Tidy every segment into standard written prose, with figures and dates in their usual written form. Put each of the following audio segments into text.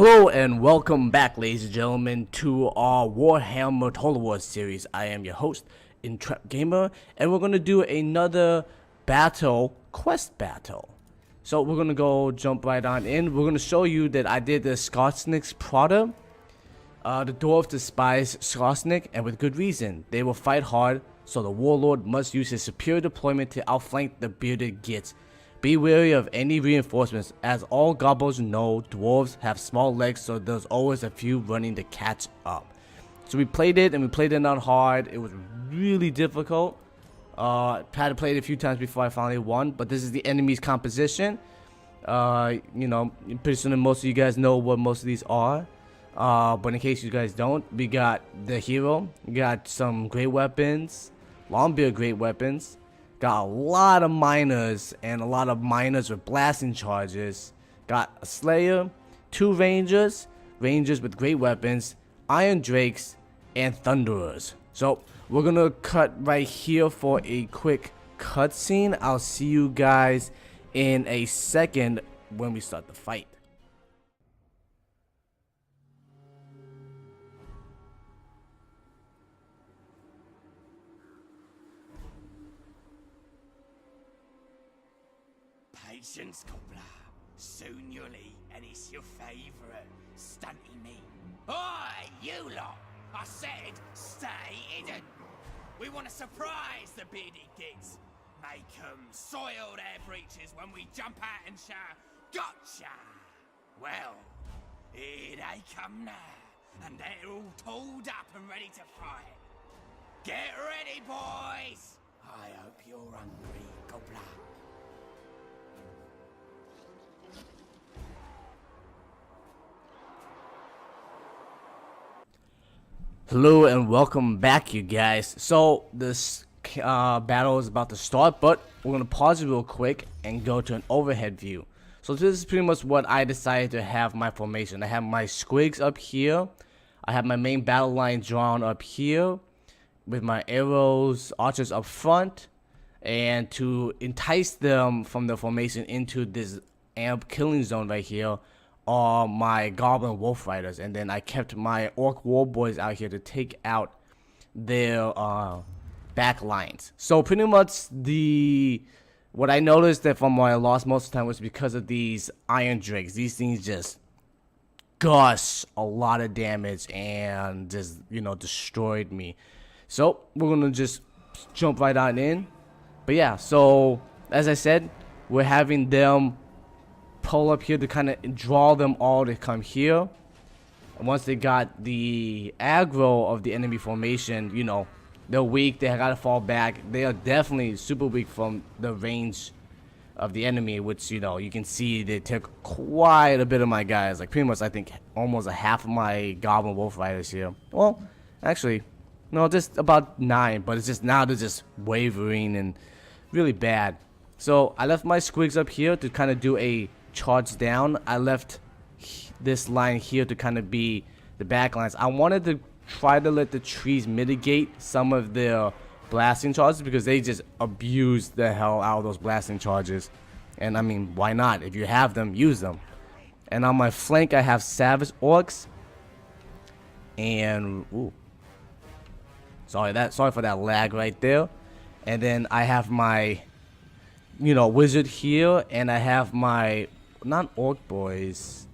Hello and welcome back, ladies and gentlemen, to our Warhammer Total War series. I am your host, Intrepgamer, and we're going to do another quest battle. So we're going to go jump right on in. We're going to show you that I did the Skarsnik's Prodder. The dwarves despise Skarsnik, and with good reason. They will fight hard, so the warlord must use his superior deployment to outflank the bearded gits. Be wary of any reinforcements, as all goblins know dwarves have small legs, so there's always a few running to catch up. So we played it, and we played it on hard. It was really difficult. Had to play it a few times before I finally won, but this is the enemy's composition. You know, pretty soon most of you guys know what most of these are. But in case you guys don't, we got the hero, we got some great weapons, Longbeard great weapons. Got a lot of miners and a lot of miners with blasting charges. Got a Slayer, 2 Rangers with great weapons, Iron Drakes, and Thunderers. So we're gonna cut right here for a quick cutscene. I'll see you guys in a second when we start the fight. Patience, cobbler. Soon you'll eat, and it's your favourite stunty meat. Oi, you lot! I said stay hidden. We want to surprise the bearded gits. Make 'em soil their breeches when we jump out and shout, "Gotcha!" Well, here they come now, and they're all tooled up and ready to fight. Get ready, boys! I hope you're hungry, cobbler. Hello and welcome back, you guys. So this battle is about to start, but we're gonna pause it real quick and go to an overhead view. So this is pretty much what I decided to have my formation. I have my squigs up here, I have my main battle line drawn up here with my arrows, archers up front, and to entice them from the formation into this amp killing zone right here are my goblin wolf riders, and then I kept my orc war boys out here to take out their back lines. So pretty much what I noticed that from why I lost most of the time was because of these iron drakes. These things just gush a lot of damage and just, you know, destroyed me. So we're gonna just jump right on in. But yeah, so as I said, we're having them pull up here to kind of draw them all to come here. And once they got the aggro of the enemy formation, you know, they're weak, they gotta fall back. They are definitely super weak from the range of the enemy, which, you know, you can see they took quite a bit of my guys. Like pretty much I think almost a half of my goblin wolf riders here. Well, actually, no, just about 9, but it's just now they're just wavering and really bad. So I left my squigs up here to kind of do a charge down. I left this line here to kind of be the back lines. I wanted to try to let the trees mitigate some of their blasting charges because they just abuse the hell out of those blasting charges. And I mean, why not? If you have them, use them. And on my flank I have savage orcs and sorry for that lag right there. And then I have my, you know, wizard here, and I have my not orc boys,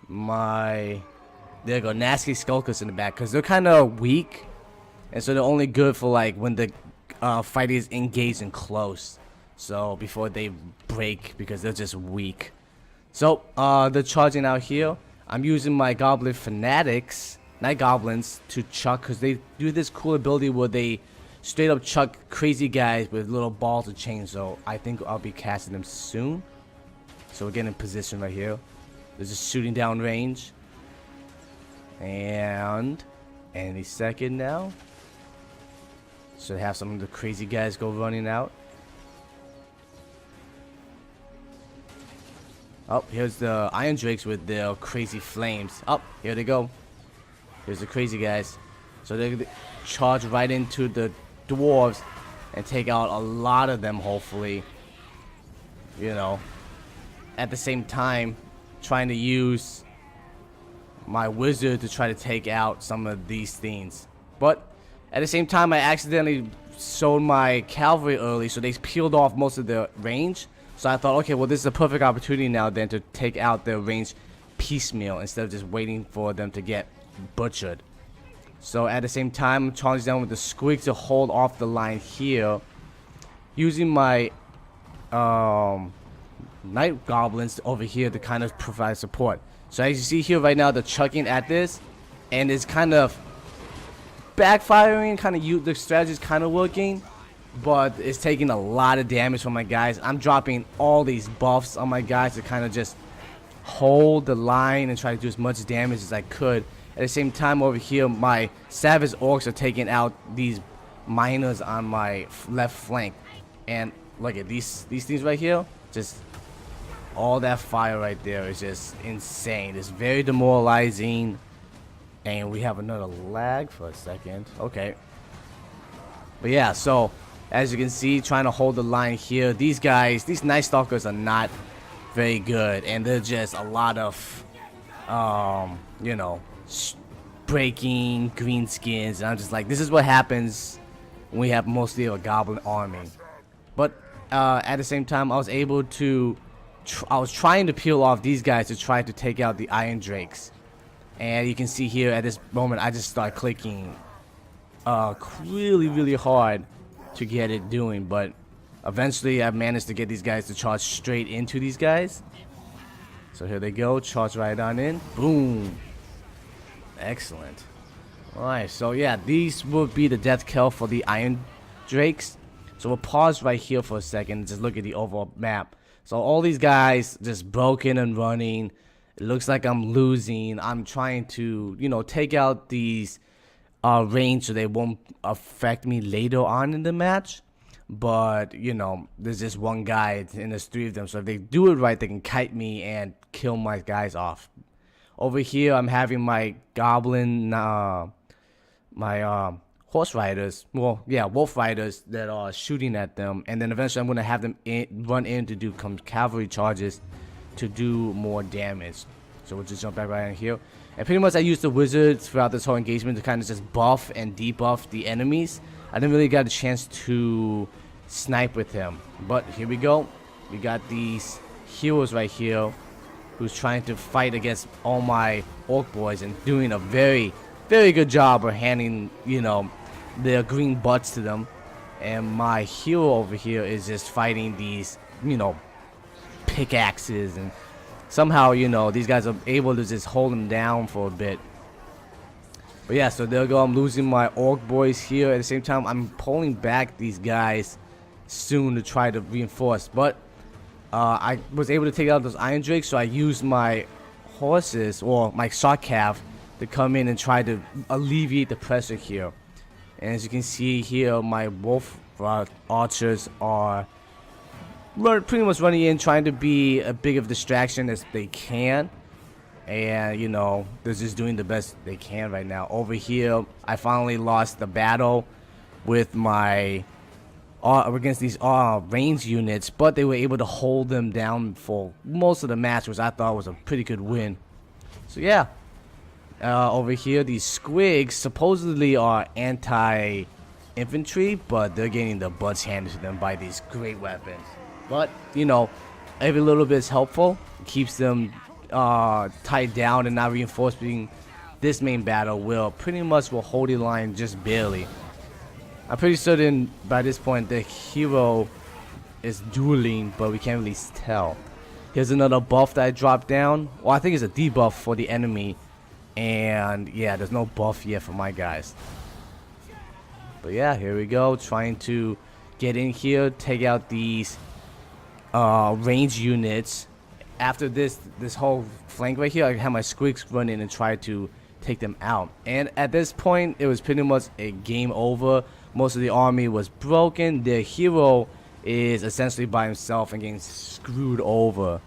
there you go, nasty skulkers in the back, because they're kind of weak, and so they're only good for like when the fight is engaged and close, so before they break, because they're just weak. So they're charging out here. I'm using my goblin fanatics, night goblins, to chuck, because they do this cool ability where they straight up chuck crazy guys with little balls of chain. So I think I'll be casting them soon. So we're getting in position right here. There's just shooting down range. And any second now. Should have some of the crazy guys go running out. Oh, here's the iron drakes with their crazy flames. Oh, here they go. Here's the crazy guys. So they charge right into the dwarves and take out a lot of them, hopefully. You know, at the same time trying to use my wizard to try to take out some of these things. But at the same time, I accidentally showed my cavalry early, so they peeled off most of their range. So I thought, okay, well, this is a perfect opportunity now then to take out their range piecemeal instead of just waiting for them to get butchered. So at the same time, I'm charging down with the squig to hold off the line here, using my night goblins over here to kind of provide support. So as you see here right now, they're chucking at this, and it's kind of backfiring. The strategy is kind of working, but it's taking a lot of damage from my guys. I'm dropping all these buffs on my guys to kind of just hold the line and try to do as much damage as I could. At the same time, over here, my savage orcs are taking out these miners on my left flank, and look at these things right here. Just all that fire right there is just insane. It's very demoralizing. And we have another lag for a second. Okay. But yeah, so as you can see, trying to hold the line here. These guys, these Night Stalkers are not very good, and they're just a lot of you know, breaking greenskins. And I'm just like, this is what happens when we have mostly a goblin army. But at the same time, I was able to I was trying to peel off these guys to try to take out the Iron Drakes. And you can see here at this moment, I just start clicking really hard to get it doing. But eventually, I managed to get these guys to charge straight into these guys. So here they go, charge right on in. Boom. Excellent. Alright, so yeah, these will be the death kill for the Iron Drakes. So we'll pause right here for a second and just look at the overall map. So all these guys just broken and running. It looks like I'm losing. I'm trying to, you know, take out these range so they won't affect me later on in the match. But, you know, there's just one guy and there's three of them. So if they do it right, they can kite me and kill my guys off. Over here, I'm having my goblin, my horse riders, well, yeah, wolf riders that are shooting at them. And then eventually I'm going to have them run in to do cavalry charges to do more damage. So we'll just jump back right in here. And pretty much I used the wizards throughout this whole engagement to kind of just buff and debuff the enemies. I didn't really get a chance to snipe with him. But here we go. We got these heroes right here who's trying to fight against all my orc boys and doing a very good job of handing, you know, their green butts to them. And my hero over here is just fighting these, you know, pickaxes, and somehow, you know, these guys are able to just hold them down for a bit. But yeah, so there we go. I'm losing my orc boys here. At the same time, I'm pulling back these guys soon to try to reinforce. But I was able to take out those Iron Drakes, so I used my horses, or my shot cav, to come in and try to alleviate the pressure here. And as you can see here, my wolf archers are pretty much running in, trying to be a big of distraction as they can. And, you know, they're just doing the best they can right now. Over here, I finally lost the battle with my against these range units, but they were able to hold them down for most of the match, which I thought was a pretty good win. So yeah, over here, these squigs supposedly are anti-infantry, but they're getting the butts handed to them by these great weapons. But, you know, every little bit is helpful. It keeps them tied down and not reinforcing this main battle. Will pretty much will hold the line just barely. I'm pretty certain by this point the hero is dueling, but we can't really tell. Here's another buff that I dropped down. Well, I think it's a debuff for the enemy. And yeah, there's no buff yet for my guys. But yeah, here we go. Trying to get in here, take out these range units. After this whole flank right here, I have my squigs run in and try to take them out. And at this point, it was pretty much a game over. Most of the army was broken. Their hero is essentially by himself and getting screwed over.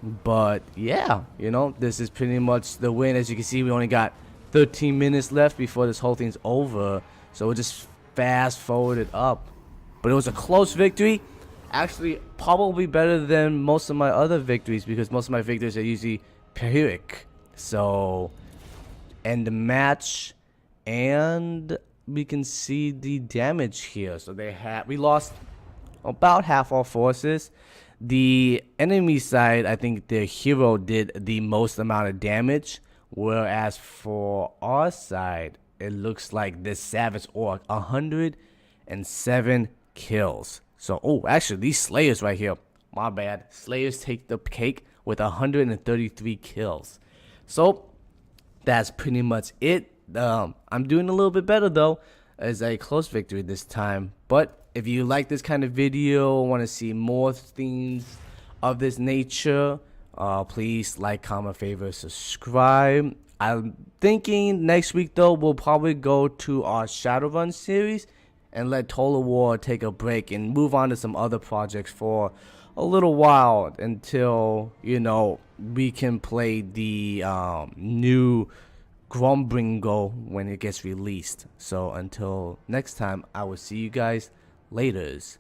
But yeah, you know, this is pretty much the win. As you can see, we only got 13 minutes left before this whole thing's over. So we'll just fast forward it up. But it was a close victory. Actually, probably better than most of my other victories, because most of my victories are usually Pyrrhic. So end the match, and we can see the damage here. So we lost about half our forces. The enemy side, I think the hero did the most amount of damage, whereas for our side, it looks like this savage orc 107 kills. So, oh, actually, these slayers right here, my bad. Slayers take the cake with 133 kills. So that's pretty much it. I'm doing a little bit better though, as a close victory this time. But if you like this kind of video, want to see more things of this nature, please like, comment, favorite, subscribe. I'm thinking next week though, we'll probably go to our Shadowrun series and let Total War take a break and move on to some other projects for a little while until, you know, we can play the new Grumbringo when it gets released. So until next time, I will see you guys laters.